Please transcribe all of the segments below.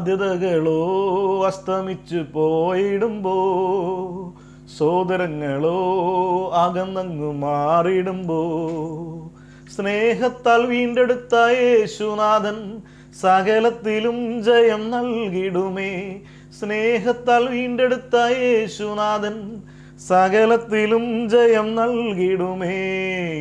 സാധ്യതകളോ അസ്തമിച്ചു പോയിടുമ്പോ, സോദരങ്ങളോ അകന്നങ്ങു മാറിടുമ്പോ, സ്നേഹത്താൽ വീണ്ടെടുത്ത യേശുനാഥൻ സകലത്തിലും ജയം നൽകിടുമേ. സ്നേഹത്താൽ വീണ്ടെടുത്ത യേശുനാഥൻ സകലത്തിലും ജയം നൽകിടുമേ.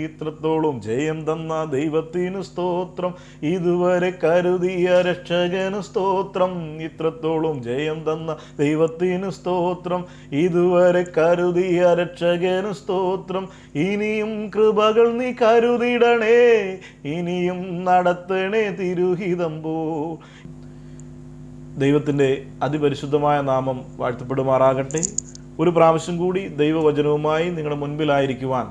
ഇത്രത്തോളം ജയം തന്ന ദൈവത്തിനു സ്തോത്രം, ഇതുവരെ കരുതിയ രക്ഷകനു സ്തോത്രം. ഇത്രത്തോളം ജയം തന്ന ദൈവത്തിനു സ്തോത്രം, ഇതുവരെ കരുതിയ രക്ഷകനു സ്തോത്രം. ഇനിയും കൃപകൾ നീ കരുതിടണേ, ഇനിയും നടത്തണേ തിരുഹിതം പോ. ദൈവത്തിൻ്റെ അതിപരിശുദ്ധമായ നാമം വാഴ്ത്തപ്പെടുമാറാകട്ടെ. ഒരു പ്രാവശ്യം കൂടി ദൈവവചനവുമായി നിങ്ങളുടെ മുൻപിലായിരിക്കുവാൻ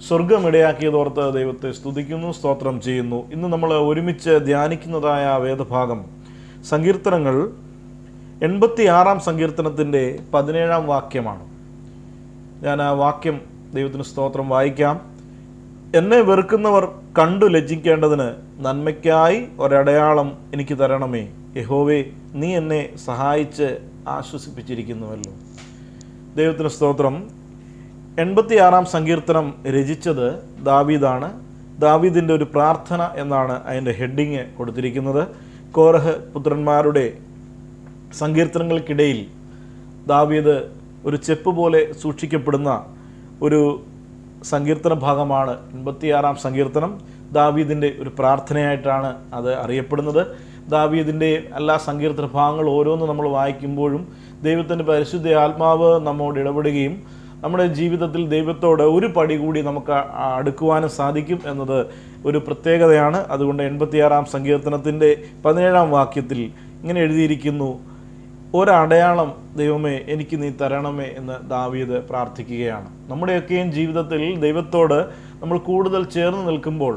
സ്വർഗമിടയാക്കിയതോർത്ത് ദൈവത്തെ സ്തുതിക്കുന്നു, സ്തോത്രം ചെയ്യുന്നു. ഇന്ന് നമ്മൾ ഒരുമിച്ച് ധ്യാനിക്കുന്നതായ വേദഭാഗം സങ്കീർത്തനങ്ങൾ 86 സങ്കീർത്തനത്തിൻ്റെ 17 വാക്യമാണ്. ഞാൻ ആ വാക്യം ദൈവത്തിന് സ്തോത്രം വായിക്കാം. എന്നെ വെറുക്കുന്നവർ കണ്ടു ലജ്ജിക്കേണ്ടതിന് നന്മയ്ക്കായി ഒരടയാളം എനിക്ക് തരണമേ. യഹോവേ, നീ എന്നെ സഹായിച്ച് ആശ്വസിപ്പിച്ചിരിക്കുന്നുവല്ലോ. ദൈവത്തിന് സ്തോത്രം. 86 സങ്കീർത്തനം രചിച്ചത് ദാവീദാണ്. ദാവീദിൻ്റെ ഒരു പ്രാർത്ഥന എന്നാണ് അതിൻ്റെ ഹെഡിങ് കൊടുത്തിരിക്കുന്നത്. കോരഹ് പുത്രന്മാരുടെ സങ്കീർത്തനങ്ങൾക്കിടയിൽ ദാവീദ് ഒരു ചെപ്പ് പോലെ സൂക്ഷിക്കപ്പെടുന്ന ഒരു സങ്കീർത്തന ഭാഗമാണ് 86 സങ്കീർത്തനം. ദാവീദിൻ്റെ ഒരു പ്രാർത്ഥനയായിട്ടാണ് അത് അറിയപ്പെടുന്നത്. ദാവീദിൻ്റെ എല്ലാ സങ്കീർത്തന ഭാഗങ്ങൾ ഓരോന്നും നമ്മൾ വായിക്കുമ്പോഴും ദൈവത്തിൻ്റെ പരിശുദ്ധ ആത്മാവ് നമ്മോട് ഇടപെടുകയും നമ്മുടെ ജീവിതത്തിൽ ദൈവത്തോട് ഒരു പടി കൂടി നമുക്ക് അടുക്കുവാനും സാധിക്കും എന്നത് ഒരു പ്രത്യേകതയാണ്. അതുകൊണ്ട് 86 സങ്കീർത്തനത്തിൻ്റെ 17 വാക്യത്തിൽ ഇങ്ങനെ എഴുതിയിരിക്കുന്നു: ഒരടയാളം ദൈവമേ എനിക്ക് നീ തരണമേ എന്ന് ദാവീദ് പ്രാർത്ഥിക്കുകയാണ്. നമ്മുടെയൊക്കെയും ജീവിതത്തിൽ ദൈവത്തോട് നമ്മൾ കൂടുതൽ ചേർന്ന് നിൽക്കുമ്പോൾ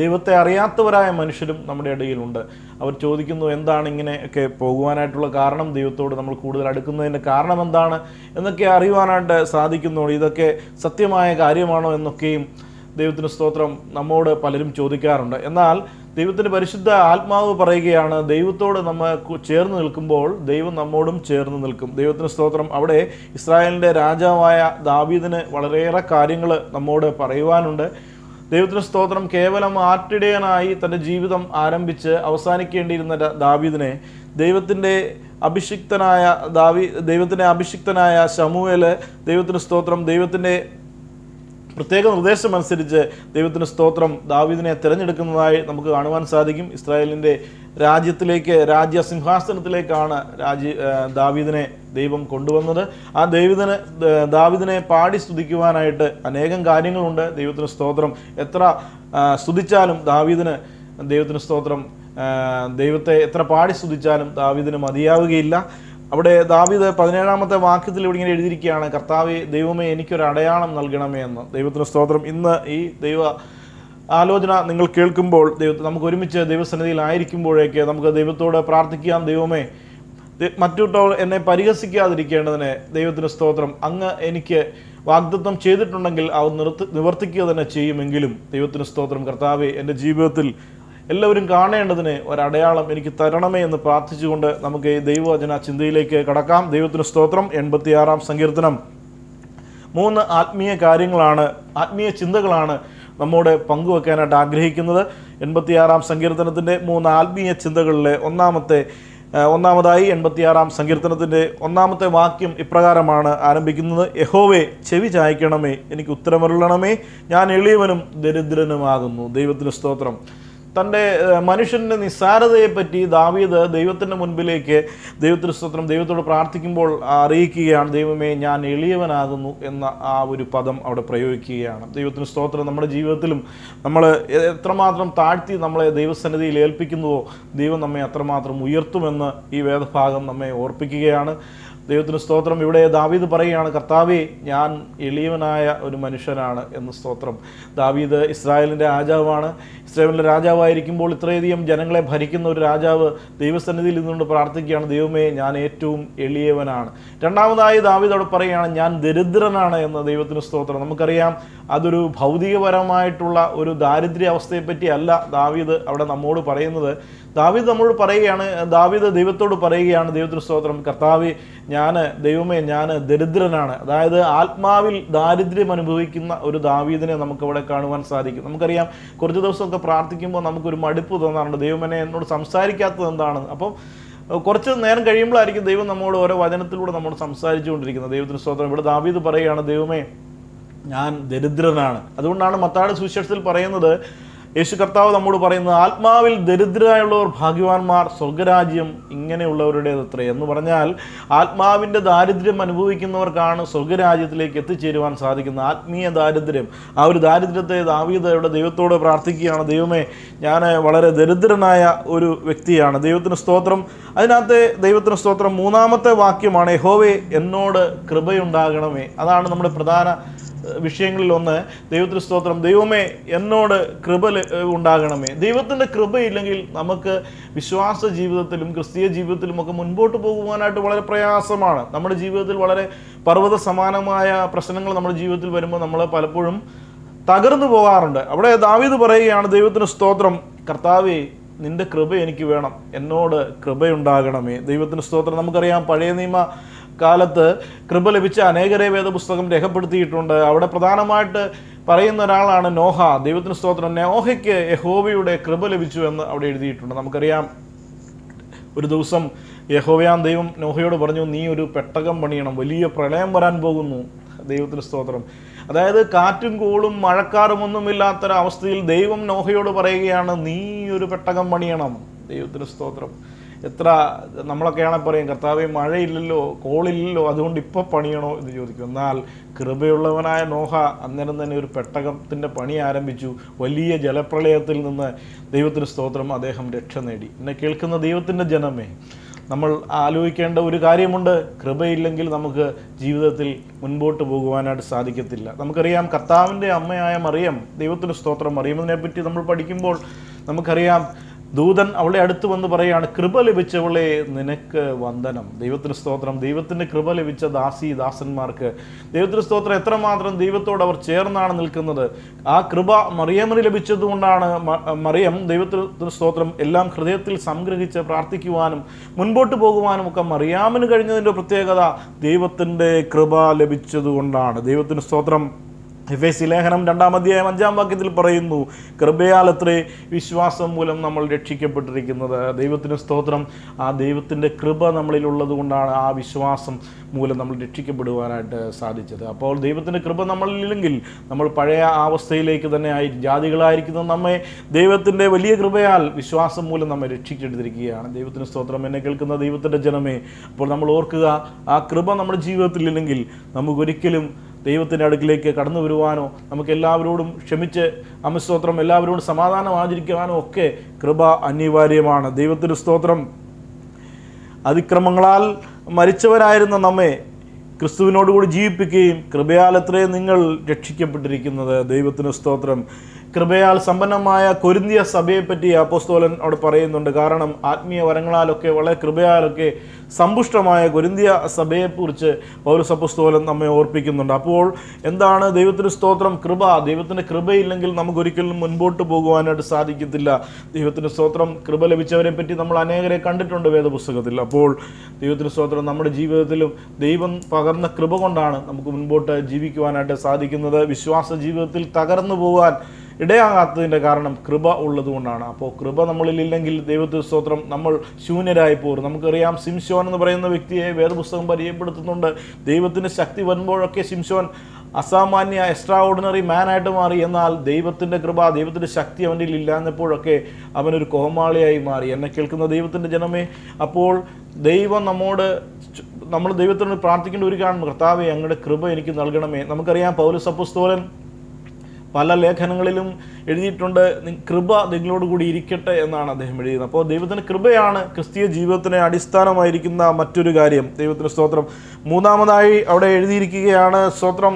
ദൈവത്തെ അറിയാത്തവരായ മനുഷ്യരും നമ്മുടെ ഇടയിലുണ്ട്. അവർ ചോദിക്കുന്നു, എന്താണ് ഇങ്ങനെയൊക്കെ പോകുവാനായിട്ടുള്ള കാരണം, ദൈവത്തോട് നമ്മൾ കൂടുതൽ അടുക്കുന്നതിൻ്റെ കാരണം എന്താണ് എന്നൊക്കെ അറിയുവാനായിട്ട് സാധിക്കുന്നു. ഇതൊക്കെ സത്യമായ കാര്യമാണോ എന്നൊക്കെയും ദൈവത്തിന് സ്തോത്രം നമ്മോട് പലരും ചോദിക്കാറുണ്ട്. എന്നാൽ ദൈവത്തിൻ്റെ പരിശുദ്ധ ആത്മാവ് പറയുകയാണ്, ദൈവത്തോട് നമ്മൾ ചേർന്ന് നിൽക്കുമ്പോൾ ദൈവം നമ്മോടും ചേർന്ന് നിൽക്കും. ദൈവത്തിന് സ്തോത്രം. അവിടെ ഇസ്രായേലിൻ്റെ രാജാവായ ദാവീദിന് വളരെയേറെ കാര്യങ്ങൾ നമ്മോട് പറയുവാനുണ്ട്. ദൈവത്തിന് സ്തോത്രം. കേവലം ആട്ടിടയനായി തൻ്റെ ജീവിതം ആരംഭിച്ച് അവസാനിക്കേണ്ടിയിരുന്ന ദാവീദിനെ ദൈവത്തിൻ്റെ അഭിഷിക്തനായ ശമൂവേല് ദൈവത്തിന് സ്തോത്രം ദൈവത്തിൻ്റെ പ്രത്യേക നിർദ്ദേശമനുസരിച്ച് ദൈവത്തിന് സ്തോത്രം ദാവീദിനെ തിരഞ്ഞെടുക്കുന്നതായി നമുക്ക് കാണുവാൻ സാധിക്കും. ഇസ്രായേലിൻ്റെ രാജ്യസിംഹാസനത്തിലേക്കാണ് ദാവീദിനെ ദൈവം കൊണ്ടുവന്നത്. ആ ദാവീദിനെ പാടി സ്തുതിക്കുവാനായിട്ട് അനേകം കാര്യങ്ങളുണ്ട്. ദൈവത്തിന് സ്തോത്രം. എത്ര സ്തുതിച്ചാലും ദൈവത്തിന് സ്തോത്രം ദൈവത്തെ എത്ര പാടി സ്തുതിച്ചാലും ദാവീദിന് മതിയാവുകയില്ല. അവിടെ ദാവീദ് 17 വാക്യത്തിൽ ഇവിടെ ഇങ്ങനെ എഴുതിയിരിക്കുകയാണ്: കർത്താവേ, ദൈവമേ, എനിക്കൊരു അടയാളം നൽകണമേ എന്ന്. ദൈവത്തിന് സ്തോത്രം. ഇന്ന് ഈ ദൈവ ആലോചന നിങ്ങൾ കേൾക്കുമ്പോൾ നമുക്ക് ഒരുമിച്ച് ദൈവസന്നിധിയിലായിരിക്കുമ്പോഴേക്ക് നമുക്ക് ദൈവത്തോട് പ്രാർത്ഥിക്കാം. ദൈവമേ, മറ്റുള്ളവർ എന്നെ പരിഹസിക്കാതിരിക്കേണ്ടതിന് ദൈവത്തിന് സ്തോത്രം അങ്ങ് എനിക്ക് വാഗ്ദത്തം ചെയ്തിട്ടുണ്ടെങ്കിൽ അവ നിവർത്തിക്കുക തന്നെ ചെയ്യുമെങ്കിലും ദൈവത്തിന് സ്തോത്രം കർത്താവേ, എൻ്റെ ജീവിതത്തിൽ എല്ലാവരും കാണേണ്ടതിന് ഒരടയാളം എനിക്ക് തരണമേ എന്ന് പ്രാർത്ഥിച്ചുകൊണ്ട് നമുക്ക് ഈ ദൈവവചന ചിന്തയിലേക്ക് കടക്കാം. ദൈവത്തിന് സ്തോത്രം. 86 സങ്കീർത്തനം 3 ആത്മീയ ചിന്തകളാണ് നമ്മോട് പങ്കുവെക്കാനായിട്ട് ആഗ്രഹിക്കുന്നത്. 86 സങ്കീർത്തനത്തിൻ്റെ 3 ആത്മീയ ചിന്തകളിലെ ഒന്നാമതായി 86 സങ്കീർത്തനത്തിൻ്റെ 1 വാക്യം ഇപ്രകാരമാണ് ആരംഭിക്കുന്നത്: യഹോവേ, ചെവി ചായ്ക്കണമേ, എനിക്ക് ഉത്തരമരുളണമേ, ഞാൻ എളിയവനും ദരിദ്രനുമാകുന്നു. ദൈവത്തിന് സ്തോത്രം. തൻ്റെ മനുഷ്യൻ്റെ നിസ്സാരതയെപ്പറ്റി ദാവീദ് ദൈവത്തിൻ്റെ മുൻപിലേക്ക് ദൈവത്തിന് സ്തോത്രം ദൈവത്തോട് പ്രാർത്ഥിക്കുമ്പോൾ അറിയിക്കുകയാണ്: ദൈവമേ, ഞാൻ എളിയവനാകുന്നു എന്ന ആ ഒരു പദം അവിടെ പ്രയോഗിക്കുകയാണ്. ദൈവത്തിന് സ്തോത്രം. നമ്മുടെ ജീവിതത്തിലും നമ്മൾ എത്രമാത്രം താഴ്ത്തി നമ്മളെ ദൈവസന്നിധിയിൽ ഏൽപ്പിക്കുന്നുവോ ദൈവം നമ്മെ അത്രമാത്രം ഉയർത്തുമെന്ന് ഈ വേദഭാഗം നമ്മെ ഓർപ്പിക്കുകയാണ്. ദൈവത്തിന് സ്തോത്രം. ഇവിടെ ദാവീദ് പറയുകയാണ്, കർത്താവേ, ഞാൻ എളിയവനായ ഒരു മനുഷ്യനാണ് എന്ന്. സ്തോത്രം. ദാവീദ് ഇസ്രായേലിൻ്റെ രാജാവാണ്. ഇസ്രായേലിൻ്റെ രാജാവായിരിക്കുമ്പോൾ ഇത്രയധികം ജനങ്ങളെ ഭരിക്കുന്ന ഒരു രാജാവ് ദൈവസന്നിധിയിൽ നിന്നുകൊണ്ട് പ്രാർത്ഥിക്കുകയാണ്, ദൈവമേ, ഞാൻ ഏറ്റവും എളിയവനാണ്. രണ്ടാമതായി ദാവീദ് അവിടെ പറയുകയാണ്, ഞാൻ ദരിദ്രനാണ് എന്ന്. ദൈവത്തിന് സ്തോത്രം. നമുക്കറിയാം, അതൊരു ഭൗതികപരമായിട്ടുള്ള ഒരു ദാരിദ്ര്യ അവസ്ഥയെപ്പറ്റി അല്ല ദാവീദ് അവിടെ നമ്മോട് പറയുന്നത്. ദാവീദ് നമ്മോട് പറയുകയാണ്, ദാവീദ് ദൈവത്തോട് പറയുകയാണ്, ദൈവത്തിന് സ്തോത്രം, കർത്താവേ, ദൈവമേ, ഞാൻ ദരിദ്രനാണ്. അതായത് ആത്മാവിൽ ദാരിദ്ര്യം അനുഭവിക്കുന്ന ഒരു ദാവീദിനെ നമുക്കവിടെ കാണുവാൻ സാധിക്കും. നമുക്കറിയാം, കുറച്ച് ദിവസമൊക്കെ പ്രാർത്ഥിക്കുമ്പോൾ നമുക്കൊരു മടുപ്പ് തോന്നാറുണ്ട്, ദൈവമേ എന്നോട് സംസാരിക്കാത്തത് എന്താണ്. അപ്പം കുറച്ച് നേരം കഴിയുമ്പോഴായിരിക്കും ദൈവം നമ്മോട് ഓരോ വചനത്തിലൂടെ നമ്മോട് സംസാരിച്ചുകൊണ്ടിരിക്കുന്നത്. ദൈവത്തിന് സ്തോത്രം. ഇവിടെ ദാവീദ് പറയുകയാണ്, ദൈവമേ, ഞാൻ ദരിദ്രനാണ്. അതുകൊണ്ടാണ് മത്തായിയുടെ സുവിശേഷത്തിൽ പറയുന്നത്, യേശു കർത്താവ് നമ്മോട് പറയുന്നത്, ആത്മാവിൽ ദരിദ്രരായുള്ളവർ ഭാഗ്യവാന്മാർ, സ്വർഗരാജ്യം ഇങ്ങനെയുള്ളവരുടേതത്രേ എന്ന് പറഞ്ഞാൽ, ആത്മാവിൻ്റെ ദാരിദ്ര്യം അനുഭവിക്കുന്നവർക്കാണ് സ്വർഗരാജ്യത്തിലേക്ക് എത്തിച്ചേരുവാൻ സാധിക്കുന്നത്. ആത്മീയ ദാരിദ്ര്യം, ആ ഒരു ദാരിദ്ര്യത്തെ ദാവീദ് ഇവിടെ ദൈവത്തോട് പ്രാർത്ഥിക്കുകയാണ്, ദൈവമേ, ഞാൻ വളരെ ദരിദ്രനായ ഒരു വ്യക്തിയാണ്. ദൈവത്തിന് സ്തോത്രം. അതിനകത്ത് ദൈവത്തിന് സ്തോത്രം മൂന്നാമത്തെ വാക്യമാണ്, യഹോവേ, എന്നോട് കൃപയുണ്ടാകണമേ. അതാണ് നമ്മുടെ പ്രധാന വിഷയങ്ങളിലൊന്ന്. ദൈവത്തിന് സ്തോത്രം. ദൈവമേ, എന്നോട് കൃപ ഉണ്ടാകണമേ. ദൈവത്തിൻ്റെ കൃപയില്ലെങ്കിൽ നമുക്ക് വിശ്വാസ ജീവിതത്തിലും ക്രിസ്തീയ ജീവിതത്തിലും ഒക്കെ മുൻപോട്ട് പോകുവാനായിട്ട് വളരെ പ്രയാസമാണ്. നമ്മുടെ ജീവിതത്തിൽ വളരെ പർവ്വത സമാനമായ പ്രശ്നങ്ങൾ നമ്മുടെ ജീവിതത്തിൽ വരുമ്പോൾ നമ്മൾ പലപ്പോഴും തകർന്നു പോകാറുണ്ട്. അവിടെ ദാവീദ് പറയുകയാണ്, ദൈവത്തിന് സ്തോത്രം, കർത്താവേ, നിന്റെ കൃപ എനിക്ക് വേണം, എന്നോട് കൃപയുണ്ടാകണമേ. ദൈവത്തിന് സ്തോത്രം. നമുക്കറിയാം, പഴയ നിയമ കാലത്ത് കൃപ ലഭിച്ച അനേകരെ വേദപുസ്തകം രേഖപ്പെടുത്തിയിട്ടുണ്ട്. അവിടെ പ്രധാനമായിട്ട് പറയുന്ന ഒരാളാണ് നോഹ. ദൈവത്തിന് സ്തോത്രം. നോഹയ്ക്ക് യഹോവയുടെ കൃപ ലഭിച്ചു എന്ന് അവിടെ എഴുതിയിട്ടുണ്ട്. നമുക്കറിയാം, ഒരു ദിവസം യഹോവയാം ദൈവം നോഹയോട് പറഞ്ഞു, നീ ഒരു പെട്ടകം പണിയണം, വലിയ പ്രളയം വരാൻ പോകുന്നു. ദൈവത്തിന് സ്തോത്രം. അതായത് കാറ്റും കോളും മഴക്കാറും ഒന്നുമില്ലാത്തൊരവസ്ഥയിൽ ദൈവം നോഹയോട് പറയുകയാണ്, നീ ഒരു പെട്ടകം പണിയണം. ദൈവത്തിന് സ്തോത്രം. എത്ര നമ്മളൊക്കെയാണെ പറയും, കർത്താവേ, മഴയില്ലല്ലോ, കോളില്ലല്ലോ, അതുകൊണ്ട് ഇപ്പോൾ പണിയണോ എന്ന് ചോദിക്കും. എന്നാൽ കൃപയുള്ളവനായ നോഹ അന്നേരം തന്നെ ഒരു പെട്ടകത്തിൻ്റെ പണി ആരംഭിച്ചു. വലിയ ജലപ്രളയത്തിൽ നിന്ന് ദൈവത്തിന് സ്തോത്രം അദ്ദേഹം രക്ഷ നേടി. എന്നെ കേൾക്കുന്ന ദൈവത്തിൻ്റെ ജനമേ, നമ്മൾ ആലോചിക്കേണ്ട ഒരു കാര്യമുണ്ട്, കൃപയില്ലെങ്കിൽ നമുക്ക് ജീവിതത്തിൽ മുൻപോട്ട് പോകുവാനായിട്ട് സാധിക്കത്തില്ല. നമുക്കറിയാം, കർത്താവിൻ്റെ അമ്മയായ മറിയം, ദൈവത്തിന് സ്തോത്രം, മറിയമിനെ പറ്റി നമ്മൾ പഠിക്കുമ്പോൾ നമുക്കറിയാം, ദൂതൻ അവളെ അടുത്ത് വന്ന് പറയുകയാണ്, കൃപ ലഭിച്ചവളെ, നിനക്ക് വന്ദനം. ദൈവത്തിന് സ്തോത്രം. ദൈവത്തിൻ്റെ കൃപ ലഭിച്ച ദാസന്മാർക്ക് ദൈവത്തിന് സ്തോത്രം. എത്രമാത്രം ദൈവത്തോട് അവർ ചേർന്നാണ് നിൽക്കുന്നത്. ആ കൃപ മറിയമിന് ലഭിച്ചതുകൊണ്ടാണ് മറിയം, ദൈവത്തിന് സ്തോത്രം, എല്ലാം ഹൃദയത്തിൽ സംഗ്രഹിച്ച് പ്രാർത്ഥിക്കുവാനും മുൻപോട്ട് പോകുവാനും ഒക്കെ മറിയാമിന് കഴിഞ്ഞതിൻ്റെ പ്രത്യേകത ദൈവത്തിൻ്റെ കൃപ ലഭിച്ചതുകൊണ്ടാണ്. ദൈവത്തിന് സ്തോത്രം. എഫേസ്യ ലേഖനം 2-ാം അധ്യായം 5-ാം വാക്യത്തിൽ പറയുന്നു, കൃപയാലത്രേ വിശ്വാസം മൂലം നമ്മൾ രക്ഷിക്കപ്പെട്ടിരിക്കുന്നത്. ദൈവത്തിന് സ്തോത്രം. ആ ദൈവത്തിൻ്റെ കൃപ നമ്മളിലുള്ളത് കൊണ്ടാണ് ആ വിശ്വാസം മൂലം നമ്മൾ രക്ഷിക്കപ്പെടുവാനായിട്ട് സാധിച്ചത്. അപ്പോൾ ദൈവത്തിൻ്റെ കൃപ നമ്മളില്ലെങ്കിൽ നമ്മൾ പഴയ അവസ്ഥയിലേക്ക് തന്നെ ആയി ജാതികളായിരിക്കുന്ന നമ്മെ ദൈവത്തിൻ്റെ വലിയ കൃപയാൽ വിശ്വാസം മൂലം നമ്മെ രക്ഷിച്ചെടുത്തിരിക്കുകയാണ്. ദൈവത്തിന് സ്തോത്രം. എന്നെ കേൾക്കുന്ന ദൈവത്തിൻ്റെ ജനമേ, അപ്പോൾ നമ്മൾ ഓർക്കുക, ആ കൃപ നമ്മുടെ ജീവിതത്തിലില്ലെങ്കിൽ നമുക്കൊരിക്കലും ദൈവത്തിൻ്റെ അടുക്കിലേക്ക് കടന്നു വരുവാനോ, നമുക്ക് എല്ലാവരോടും ക്ഷമിച്ച് സ്തോത്രം എല്ലാവരോടും സമാധാനം ആചരിക്കുവാനോ ഒക്കെ കൃപ അനിവാര്യമാണ്. ദൈവത്തിന് സ്തോത്രം. അതിക്രമങ്ങളാൽ മരിച്ചവരായിരുന്ന നമ്മെ ക്രിസ്തുവിനോടുകൂടി ജീവിപ്പിക്കുകയും കൃപയാലത്രേ നിങ്ങൾ രക്ഷിക്കപ്പെട്ടിരിക്കുന്നത്. ദൈവത്തിന് സ്തോത്രം. കൃപയാൽ സമ്പന്നമായ കൊരിന്തിയ സഭയെപ്പറ്റി അപ്പോസ്തലൻ അവിടെ പറയുന്നുണ്ട്. കാരണം ആത്മീയ വരങ്ങളാലൊക്കെ വളരെ കൃപയാലൊക്കെ സമ്പുഷ്ടമായ കൊരിന്തിയ സഭയെക്കുറിച്ച് പൗലോസ് അപ്പോസ്തലൻ നമ്മെ ഓർപ്പിക്കുന്നുണ്ട്. അപ്പോൾ എന്താണ് ദൈവത്തിന് സ്തോത്രം? കൃപ. ദൈവത്തിൻ്റെ കൃപയില്ലെങ്കിൽ നമുക്കൊരിക്കലും മുൻപോട്ട് പോകുവാനായിട്ട് സാധിക്കത്തില്ല. ദൈവത്തിന് സ്തോത്രം. കൃപ ലഭിച്ചവരെ പറ്റി നമ്മൾ അനേകരെ കണ്ടിട്ടുണ്ട് വേദപുസ്തകത്തിൽ. അപ്പോൾ ദൈവത്തിന് സ്തോത്രം. നമ്മുടെ ജീവിതത്തിലും ദൈവം പകർന്ന കൃപ കൊണ്ടാണ് നമുക്ക് മുൻപോട്ട് ജീവിക്കുവാനായിട്ട് സാധിക്കുന്നത്. വിശ്വാസ ജീവിതത്തിൽ തകർന്നു പോകാൻ ഇടയാകാത്തതിൻ്റെ കാരണം കൃപ ഉള്ളതുകൊണ്ടാണ്. അപ്പോൾ കൃപ നമ്മളിലില്ലെങ്കിൽ ദൈവത്തിന് സ്തോത്രം നമ്മൾ ശൂന്യരായി പോകും. നമുക്കറിയാം, ശിംശോൻ എന്ന് പറയുന്ന വ്യക്തിയെ വേദപുസ്തകം പരിചയപ്പെടുത്തുന്നുണ്ട്. ദൈവത്തിൻ്റെ ശക്തി വരുമ്പോഴൊക്കെ ശിംശോൻ അസാമാന്യ എക്സ്ട്രാ ഓർഡിനറി മാനായിട്ട് മാറി. എന്നാൽ ദൈവത്തിൻ്റെ കൃപ, ദൈവത്തിൻ്റെ ശക്തി അവൻ്റെ ഇല്ലാഞ്ഞപ്പോഴൊക്കെ അവനൊരു കോമാളിയായി മാറി. എന്നെ കേൾക്കുന്ന ദൈവത്തിൻ്റെ ജനമേ, അപ്പോൾ ദൈവം നമ്മൾ ദൈവത്തിനോട് പ്രാർത്ഥിക്കേണ്ട ഒരു കാരണം, കർത്താവേ, അങ്ങയുടെ കൃപ എനിക്ക് നൽകണമേ. നമുക്കറിയാം, പൗലോസ് അപ്പോസ്തലൻ പല ലേഖനങ്ങളിലും എഴുതിയിട്ടുണ്ട്, കൃപ നിങ്ങളോടുകൂടി ഇരിക്കട്ടെ എന്നാണ് അദ്ദേഹം എഴുതിയത്. അപ്പോൾ ദൈവത്തിൻ്റെ കൃപയാണ് ക്രിസ്തീയ ജീവിതത്തിന് അടിസ്ഥാനമായിരിക്കുന്ന മറ്റൊരു കാര്യം. ദൈവത്തിന് സ്തോത്രം. മൂന്നാമതായി അവിടെ എഴുതിയിരിക്കുകയാണ്, സ്തോത്രം,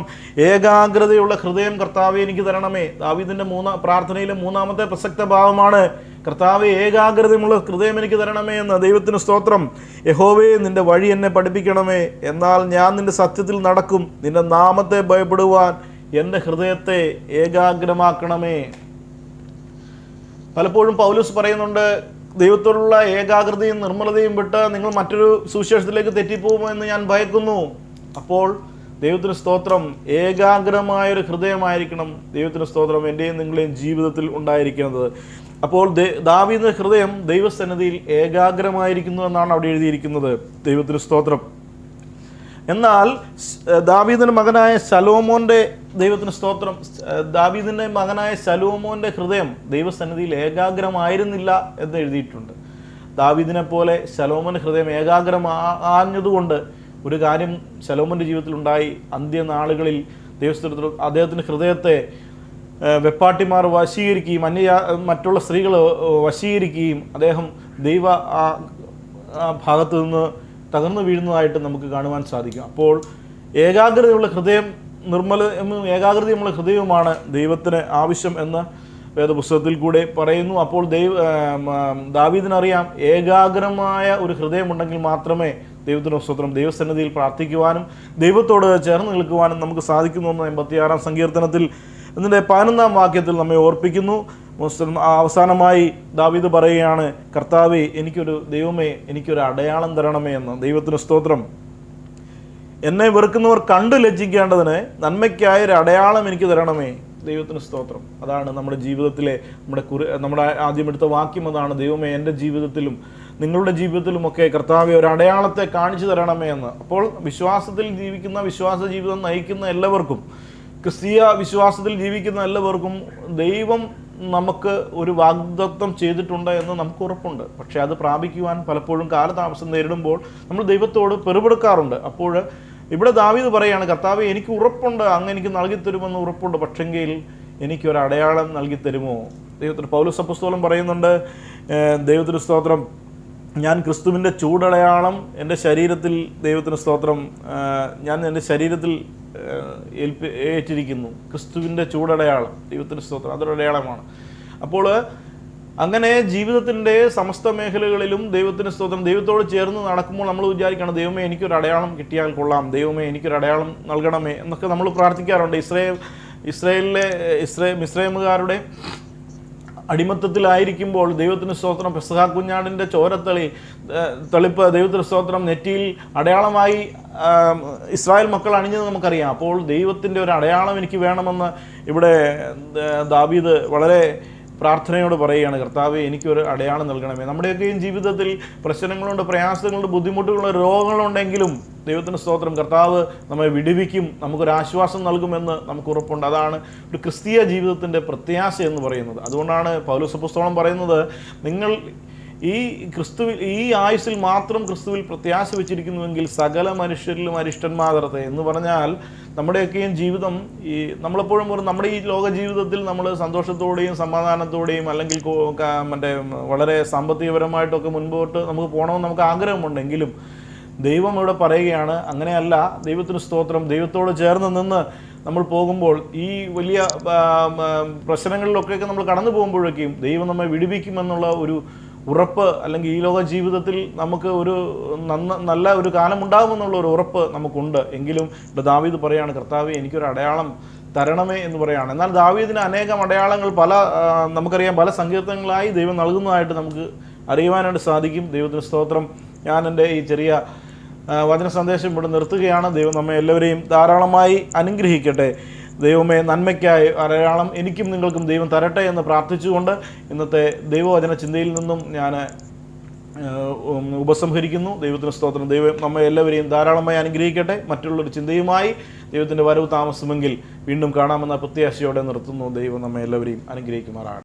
ഏകാഗ്രതയുള്ള ഹൃദയം കർത്താവേ എനിക്ക് തരണമേ. ദാവീദിൻ്റെ പ്രാർത്ഥനയിലെ മൂന്നാമത്തെ പ്രസക്ത ഭാവമാണ്, കർത്താവേ ഏകാഗ്രതയുള്ള ഹൃദയം എനിക്ക് തരണമേ എന്ന്. ദൈവത്തിന് സ്തോത്രം. യഹോവേ നിന്റെ വഴി എന്നെ പഠിപ്പിക്കണമേ, എന്നാൽ ഞാൻ നിന്റെ സത്യത്തിൽ നടക്കും. നിന്റെ നാമത്തെ ഭയപ്പെടുവാൻ എൻ്റെ ഹൃദയത്തെ ഏകാഗ്രമാക്കണമേ. പലപ്പോഴും പൗലോസ് പറയുന്നുണ്ട്, ദൈവത്തോടുള്ള ഏകാഗ്രതയും നിർമ്മലതയും വിട്ട് നിങ്ങൾ മറ്റൊരു സുവിശേഷത്തിലേക്ക് തെറ്റിപ്പോകുമോ എന്ന് ഞാൻ ഭയക്കുന്നു. അപ്പോൾ ദൈവത്തിന് സ്തോത്രം, ഏകാഗ്രമായൊരു ഹൃദയമായിരിക്കണം ദൈവത്തിന് സ്തോത്രം എൻ്റെയും നിങ്ങളുടെയും ജീവിതത്തിൽ ഉണ്ടായിരിക്കുന്നത്. അപ്പോൾ ദാവീദിന്റെ ഹൃദയം ദൈവസന്നിധിയിൽ ഏകാഗ്രമായിരിക്കുന്നു എന്നാണ് അവിടെ എഴുതിയിരിക്കുന്നത്. ദൈവത്തിന് സ്തോത്രം. എന്നാൽ ദാവീദിന്റെ മകനായ ശലോമോന്റെ, ദൈവത്തിന് സ്തോത്രം, ദാവീദിന്റെ മകനായ ശലോമോന്റെ ഹൃദയം ദൈവസന്നിധിയിൽ ഏകാഗ്രമായിരുന്നില്ല എന്ന് എഴുതിയിട്ടുണ്ട്. ദാവീദിനെ പോലെ ശലോമോന്റെ ഹൃദയം ഏകാഗ്രമാഞ്ഞതുകൊണ്ട് ഒരു കാര്യം ശലോമോന്റെ ജീവിതത്തിൽ ഉണ്ടായി. അന്ത്യനാളുകളിൽ ദൈവസ്ഥലത്തിൽ അദ്ദേഹത്തിന്റെ ഹൃദയത്തെ വെപ്പാട്ടിമാർ വശീകരിക്കുകയും മറ്റുള്ള സ്ത്രീകൾ വശീകരിക്കുകയും അദ്ദേഹം ദൈവ ഭാഗത്തു നിന്ന് തകർന്നു വീഴുന്നതായിട്ട് നമുക്ക് കാണുവാൻ സാധിക്കും. അപ്പോൾ ഏകാഗ്രതയുള്ള ഹൃദയം, ഏകാഗ്രതയുള്ള ഹൃദയവുമാണ് ദൈവത്തിന് ആവശ്യം എന്ന് വേദപുസ്തകത്തിൽ കൂടെ പറയുന്നു. അപ്പോൾ ദാവീദിനറിയാം, ഏകാഗ്രമായ ഒരു ഹൃദയമുണ്ടെങ്കിൽ മാത്രമേ ദൈവത്തിന് സ്തോത്രം ദൈവസന്നിധിയിൽ പ്രാർത്ഥിക്കുവാനും ദൈവത്തോട് ചേർന്ന് നിൽക്കുവാനും നമുക്ക് സാധിക്കുന്നു എന്ന് 86-ാം സങ്കീർത്തനത്തിൽ ഇതിൻ്റെ 11-ാം വാക്യത്തിൽ നമ്മെ ഓർപ്പിക്കുന്നു. അവസാനമായി ദാവീദ് പറയുകയാണ്, കർത്താവേ ദൈവമേ എനിക്കൊരു അടയാളം തരണമേ എന്ന്. ദൈവത്തിന് സ്തോത്രം. എന്നെ വെറുക്കുന്നവർ കണ്ടു ലജ്ജിക്കേണ്ടതിന് നന്മയ്ക്കായൊരു അടയാളം എനിക്ക് തരണമേ. ദൈവത്തിന് സ്തോത്രം. അതാണ് നമ്മുടെ ജീവിതത്തിലെ നമ്മുടെ ആദ്യം എടുത്ത വാക്യം അതാണ്, ദൈവമേ എൻ്റെ ജീവിതത്തിലും നിങ്ങളുടെ ജീവിതത്തിലുമൊക്കെ കർത്താവെ ഒരു അടയാളത്തെ കാണിച്ചു തരണമേ എന്ന്. അപ്പോൾ വിശ്വാസത്തിൽ ജീവിക്കുന്ന, വിശ്വാസ ജീവിതം നയിക്കുന്ന എല്ലാവർക്കും, ക്രിസ്തീയ വിശ്വാസത്തിൽ ജീവിക്കുന്ന എല്ലാവർക്കും ദൈവം നമുക്ക് ഒരു വാഗ്ദത്തം ചെയ്തിട്ടുണ്ട് എന്ന് നമുക്ക് ഉറപ്പുണ്ട്. പക്ഷെ അത് പ്രാപിക്കുവാൻ പലപ്പോഴും കാലതാമസം നേരിടുമ്പോൾ നമ്മൾ ദൈവത്തോട് പെറുപെടുക്കാറുണ്ട്. അപ്പോൾ ഇവിടെ ദാവീദ് പറയുകയാണ്, കർത്താവേ എനിക്ക് ഉറപ്പുണ്ട്, അങ്ങ് എനിക്ക് നൽകി തരുമെന്ന് ഉറപ്പുണ്ട്, പക്ഷെങ്കിൽ എനിക്കൊരു അടയാളം നൽകി തരുമോ? ദൈവത്തിന് പൗലോസ് അപ്പോസ്തലൻ പറയുന്നുണ്ട്, ദൈവത്തിന് സ്തോത്രം, ഞാൻ ക്രിസ്തുവിൻ്റെ ചൂടടയാളം എൻ്റെ ശരീരത്തിൽ, ദൈവത്തിന് സ്തോത്രം, ഞാൻ എൻ്റെ ശരീരത്തിൽ ഏറ്റിരിക്കുന്നു. ക്രിസ്തുവിൻ്റെ ചൂടടയാളം, ദൈവത്തിന് സ്തോത്രം, അതൊരു അടയാളമാണ്. അപ്പോൾ അങ്ങനെ ജീവിതത്തിൻ്റെ സമസ്ത മേഖലകളിലും ദൈവത്തിന് സ്തോത്രം, ദൈവത്തോട് ചേർന്ന് നടക്കുമ്പോൾ നമ്മൾ വിചാരിക്കണം, ദൈവമേ എനിക്കൊരു അടയാളം കിട്ടിയാൽ കൊള്ളാം, ദൈവമേ എനിക്കൊരു അടയാളം നൽകണമേ എന്നൊക്കെ നമ്മൾ പ്രാർത്ഥിക്കാറുണ്ട്. മിസ്രൈമുകാരുടെ അടിമത്തത്തിലായിരിക്കുമ്പോൾ ദൈവത്തിന് സ്തോത്രം പെസഹ കുഞ്ഞാടിൻ്റെ തെളിപ്പ് ദൈവത്തിന് സ്തോത്രം നെറ്റിയിൽ അടയാളമായി ഇസ്രായേൽ മക്കൾ അണിഞ്ഞത് നമുക്കറിയാം. അപ്പോൾ ദൈവത്തിൻ്റെ ഒരു അടയാളം എനിക്ക് വേണമെന്ന് ഇവിടെ ദാവീദ് വളരെ പ്രാർത്ഥനയോട് പറയുകയാണ്, കർത്താവേ എനിക്കൊരു അടയാളം നൽകണമേ. നമ്മുടെയൊക്കെയും ജീവിതത്തിൽ പ്രശ്നങ്ങളുണ്ട്, പ്രയാസങ്ങളുണ്ട്, ബുദ്ധിമുട്ടുകളുണ്ട്, രോഗങ്ങളുണ്ടെങ്കിലും ദൈവത്തിന് സ്തോത്രം കർത്താവ് നമ്മെ വിടുവിക്കും, നമുക്കൊരാശ്വാസം നൽകുമെന്ന് നമുക്ക് ഉറപ്പുണ്ട്. അതാണ് ഒരു ക്രിസ്തീയ ജീവിതത്തിൻ്റെ പ്രത്യാശ എന്ന് പറയുന്നത്. അതുകൊണ്ടാണ് പൗലോസ് അപ്പോസ്തലൻ പറയുന്നത്, നിങ്ങൾ ഈ ആയുസ്സിൽ മാത്രം ക്രിസ്തുവിൽ പ്രത്യാശ വെച്ചിരിക്കുന്നുവെങ്കിൽ സകല മനുഷ്യരിലും അരിഷ്ടന്മാതർത്തെ എന്ന് പറഞ്ഞാൽ നമ്മുടെയൊക്കെയും ജീവിതം നമ്മളെപ്പോഴും നമ്മുടെ ഈ ലോക ജീവിതത്തിൽ നമ്മൾ സന്തോഷത്തോടെയും സമാധാനത്തോടെയും അല്ലെങ്കിൽ വളരെ സാമ്പത്തികപരമായിട്ടൊക്കെ മുൻപോട്ട് നമുക്ക് പോകണമെന്ന് നമുക്ക് ആഗ്രഹമുണ്ടെങ്കിലും ദൈവം ഇവിടെ പറയുകയാണ്, അങ്ങനെയല്ല. ദൈവത്തിന് സ്തോത്രം, ദൈവത്തോട് ചേർന്ന് നിന്ന് നമ്മൾ പോകുമ്പോൾ ഈ വലിയ പ്രശ്നങ്ങളിലൊക്കെ നമ്മൾ കടന്നു പോകുമ്പോഴേക്കും ദൈവം നമ്മെ വിടുവിക്കുമെന്നുള്ള ഒരു ഉറപ്പ്, അല്ലെങ്കിൽ ഈ ലോക ജീവിതത്തിൽ നമുക്ക് ഒരു നല്ല ഒരു കാലം ഉണ്ടാകുമെന്നുള്ള ഒരു ഉറപ്പ് നമുക്കുണ്ട്. എങ്കിലും ഇവിടെ ദാവീദ് പറയാണ്, കർത്താവേ എനിക്കൊരു അടയാളം തരണമേ എന്ന് പറയുകയാണ്. എന്നാൽ ദാവീദിന് അനേകം അടയാളങ്ങൾ നമുക്കറിയാം പല സങ്കീർത്തനങ്ങളായി ദൈവം നൽകുന്നതായിട്ട് നമുക്ക് അറിയുവാനായിട്ട് സാധിക്കും. ദൈവത്തിന് സ്തോത്രം. ഞാൻ എൻ്റെ ഈ ചെറിയ വചന സന്ദേശം ഇവിടെ നിർത്തുകയാണ്. ദൈവം നമ്മെ എല്ലാവരെയും ധാരാളമായി അനുഗ്രഹിക്കട്ടെ. ദൈവമേ നന്മയ്ക്കായി അടയാളം എനിക്കും നിങ്ങൾക്കും ദൈവം തരട്ടെ എന്ന് പ്രാർത്ഥിച്ചുകൊണ്ട് ഇന്നത്തെ ദൈവവചന ചിന്തയിൽ നിന്നും ഞാൻ ഉപസംഹരിക്കുന്നു. ദൈവത്തിന് സ്തോത്രം. ദൈവം നമ്മെ എല്ലാവരെയും ധാരാളമായി അനുഗ്രഹിക്കട്ടെ. മറ്റുള്ളൊരു ചിന്തയുമായി ദൈവത്തിൻ്റെ വരവ് താമസമെങ്കിൽ വീണ്ടും കാണാമെന്ന പ്രത്യാശയോടെ നിർത്തുന്നു. ദൈവം നമ്മെ എല്ലാവരെയും അനുഗ്രഹിക്കുമാറാകട്ടെ.